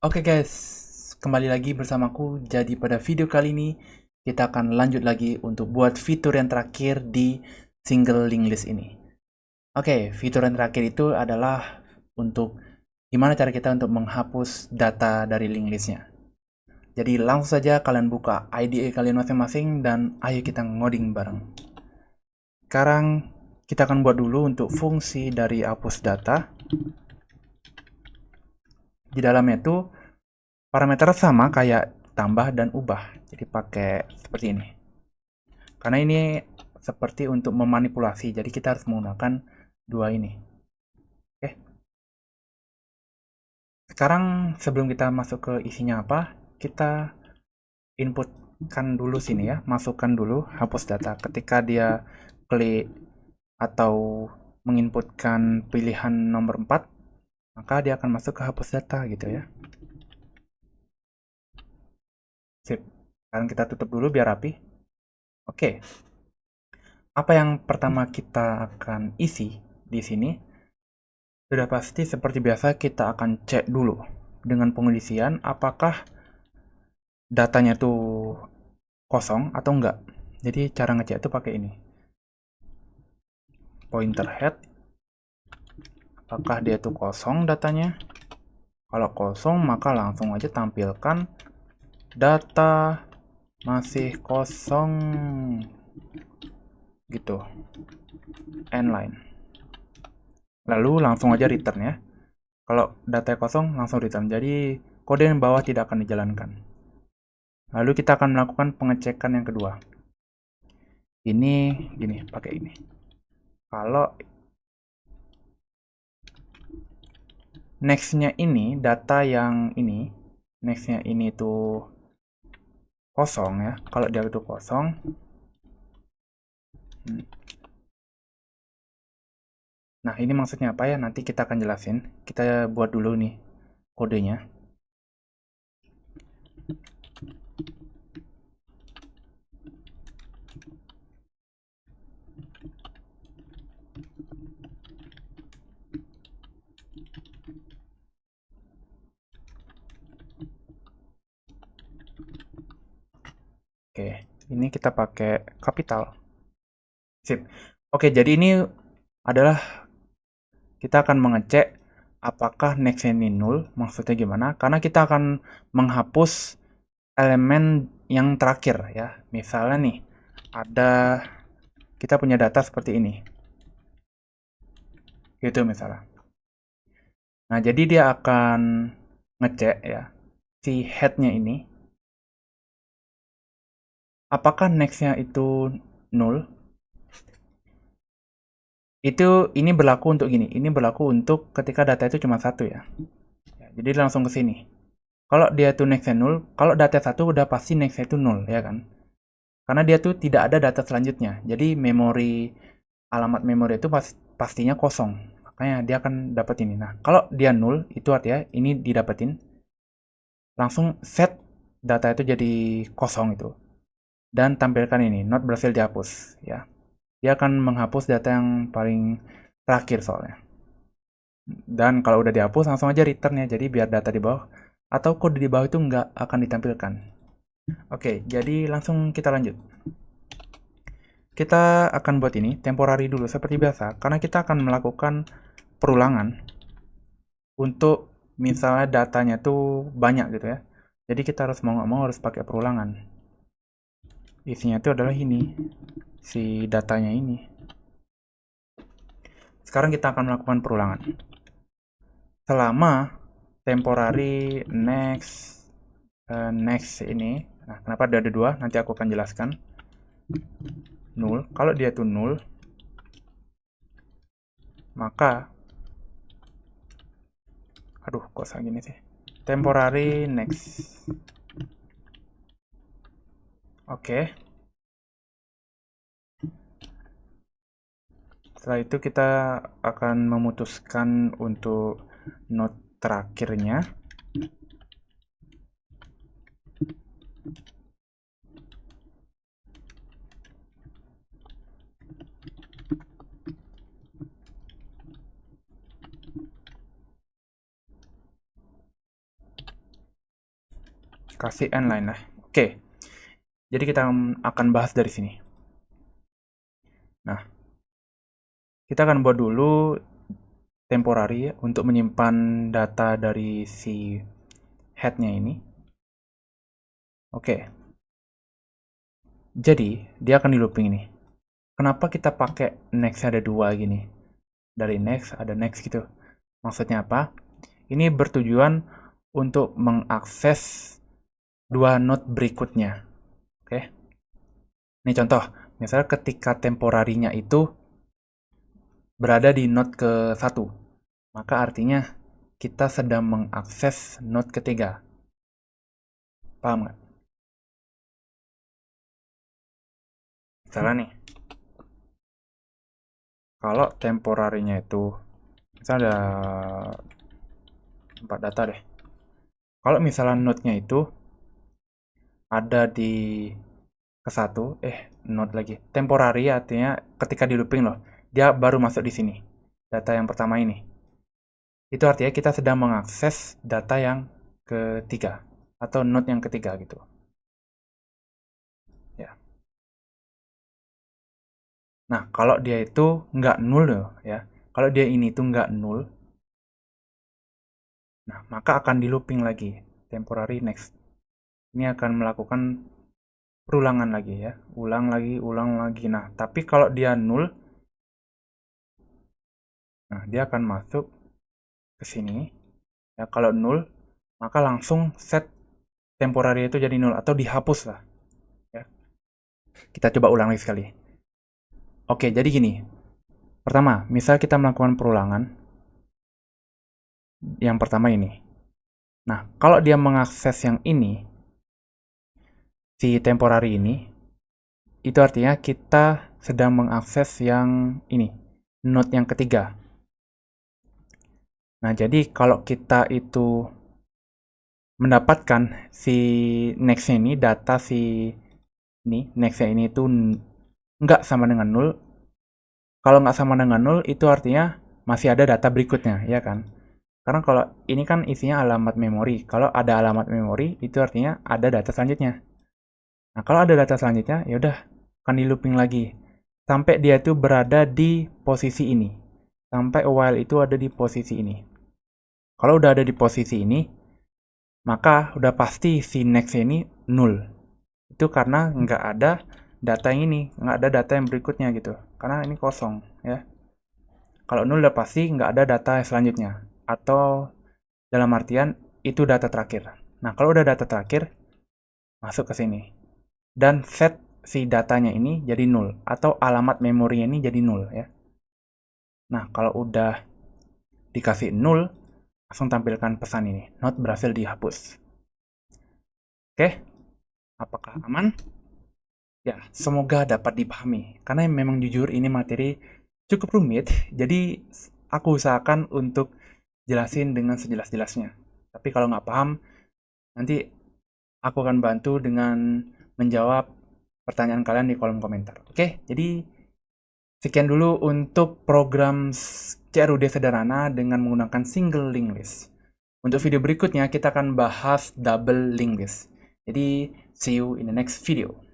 Oke guys, kembali lagi bersamaku. Jadi pada video kali ini kita akan lanjut lagi untuk buat fitur yang terakhir di single linked list ini. Oke, fitur yang terakhir itu adalah untuk gimana cara kita untuk menghapus data dari linked listnya. Jadi langsung saja kalian buka IDE kalian masing-masing dan ayo kita ngoding bareng. Sekarang kita akan buat dulu untuk fungsi dari hapus data. Di dalamnya itu parameter sama kayak tambah dan ubah. Jadi pakai seperti ini. Karena ini seperti untuk memanipulasi, jadi kita harus menggunakan dua ini. Oke. Sekarang sebelum kita masuk ke isinya apa, kita inputkan dulu sini ya, masukkan dulu hapus data. Ketika dia klik atau menginputkan pilihan nomor 4, maka dia akan masuk ke hapus data gitu ya. Sip. Sekarang kita tutup dulu biar rapi. Oke. Apa yang pertama kita akan isi di sini? Sudah pasti seperti biasa kita akan cek dulu dengan pengisian apakah datanya tuh kosong atau enggak. Jadi cara ngecek itu pakai ini. Pointer head, apakah dia tuh kosong datanya? Kalau kosong maka langsung aja tampilkan data masih kosong gitu. End line. Lalu langsung aja return ya. Kalau data kosong langsung return. Jadi kode yang bawah tidak akan dijalankan. Lalu kita akan melakukan pengecekan yang kedua. Ini gini, pakai ini. Kalau next-nya ini, data yang ini, next-nya ini tuh kosong ya. Kalau dia itu kosong, nah ini maksudnya apa ya? Nanti kita akan jelasin. Kita buat dulu nih kodenya. Oke, ini kita pakai kapital. Sip. Oke, jadi ini adalah kita akan mengecek apakah next ini null. Maksudnya gimana? Karena kita akan menghapus elemen yang terakhir ya. Misalnya nih, ada kita punya data seperti ini. Gitu misalnya. Nah, jadi dia akan ngecek ya si head-nya ini apakah next-nya itu null. Ini berlaku untuk gini. Ini berlaku untuk ketika data itu cuma satu ya. Jadi langsung ke sini. Kalau dia tuh next-nya null, kalau data satu udah pasti next-nya itu null ya kan. Karena dia tuh tidak ada data selanjutnya. Jadi alamat memori itu pastinya kosong. Makanya dia akan dapat ini. Nah, kalau dia null, itu artinya ini didapetin. Langsung set data itu jadi kosong itu. Dan tampilkan ini, not berhasil dihapus. Ya, dia akan menghapus data yang paling terakhir soalnya. Dan kalau udah dihapus, langsung aja return ya. Jadi biar data di bawah atau kode di bawah itu nggak akan ditampilkan. Oke, jadi langsung kita lanjut. Kita akan buat ini temporary dulu seperti biasa, karena kita akan melakukan perulangan untuk misalnya datanya tuh banyak gitu ya. Jadi kita harus mau nggak mau harus pakai perulangan. Isinya itu adalah ini, si datanya ini. Sekarang kita akan melakukan perulangan. Selama temporary next ini, nah kenapa ada dua? Nanti aku akan jelaskan. Null, kalau dia tuh null, maka aduh kok kayak gini sih, temporary next. Oke, setelah itu kita akan memutuskan untuk node terakhirnya. kasih n line lah. Oke. Jadi kita akan bahas dari sini. Nah, kita akan buat dulu temporary untuk menyimpan data dari si head-nya ini. Oke. Jadi, dia akan di looping ini. Kenapa kita pakai next ada dua gini? Dari next ada next gitu. Maksudnya apa? Ini bertujuan untuk mengakses dua node berikutnya. Oke. Ini contoh. Misalnya ketika temporarinya itu berada di node ke-1. Maka artinya kita sedang mengakses node ketiga. Paham nggak? Misalnya nih, kalau temporarinya itu, misalnya ada 4 data deh. Kalau misalnya node-nya itu ada di ke-1, node lagi. Temporary artinya ketika di looping loh, dia baru masuk di sini. Data yang pertama ini. Itu artinya kita sedang mengakses data yang ketiga atau node yang ketiga gitu. Ya. Nah, kalau dia itu nggak null loh, ya. Kalau dia ini tuh nggak null, nah maka akan di looping lagi, temporary next. Ini akan melakukan perulangan lagi ya, ulang lagi. Nah, tapi kalau dia null, nah dia akan masuk ke sini. Ya, kalau null, maka langsung set temporary itu jadi null atau dihapus lah. Ya. Kita coba ulang lagi sekali. Oke, jadi gini. Pertama, misal kita melakukan perulangan, yang pertama ini. Nah, kalau dia mengakses yang ini, si temporary ini, itu artinya kita sedang mengakses yang ini, node yang ketiga. Nah, jadi kalau kita itu mendapatkan si next-nya ini, data si ini, next-nya ini itu nggak sama dengan null. Kalau nggak sama dengan null, itu artinya masih ada data berikutnya, ya kan? Karena kalau ini kan isinya alamat memori. Kalau ada alamat memori, itu artinya ada data selanjutnya. Nah, kalau ada data selanjutnya, ya udah akan di looping lagi sampai dia itu berada di posisi ini. Sampai while itu ada di posisi ini. Kalau udah ada di posisi ini, maka udah pasti si next ini null. Itu karena nggak ada data yang ini, nggak ada data yang berikutnya gitu. Karena ini kosong, ya. Kalau null udah pasti nggak ada data selanjutnya. Atau dalam artian itu data terakhir. Nah, kalau udah data terakhir, masuk ke sini. Dan set si datanya ini jadi null. Atau alamat memorinya ini jadi null, ya. Nah, kalau udah dikasih null, langsung tampilkan pesan ini. Not berhasil dihapus. Oke, apakah aman? Ya, semoga dapat dipahami. Karena memang jujur ini materi cukup rumit, jadi aku usahakan untuk jelasin dengan sejelas-jelasnya. Tapi kalau nggak paham, nanti aku akan bantu dengan menjawab pertanyaan kalian di kolom komentar. Oke, jadi sekian dulu untuk program CRUD sederhana dengan menggunakan single linked list. Untuk video berikutnya kita akan bahas double linked list. Jadi, see you in the next video.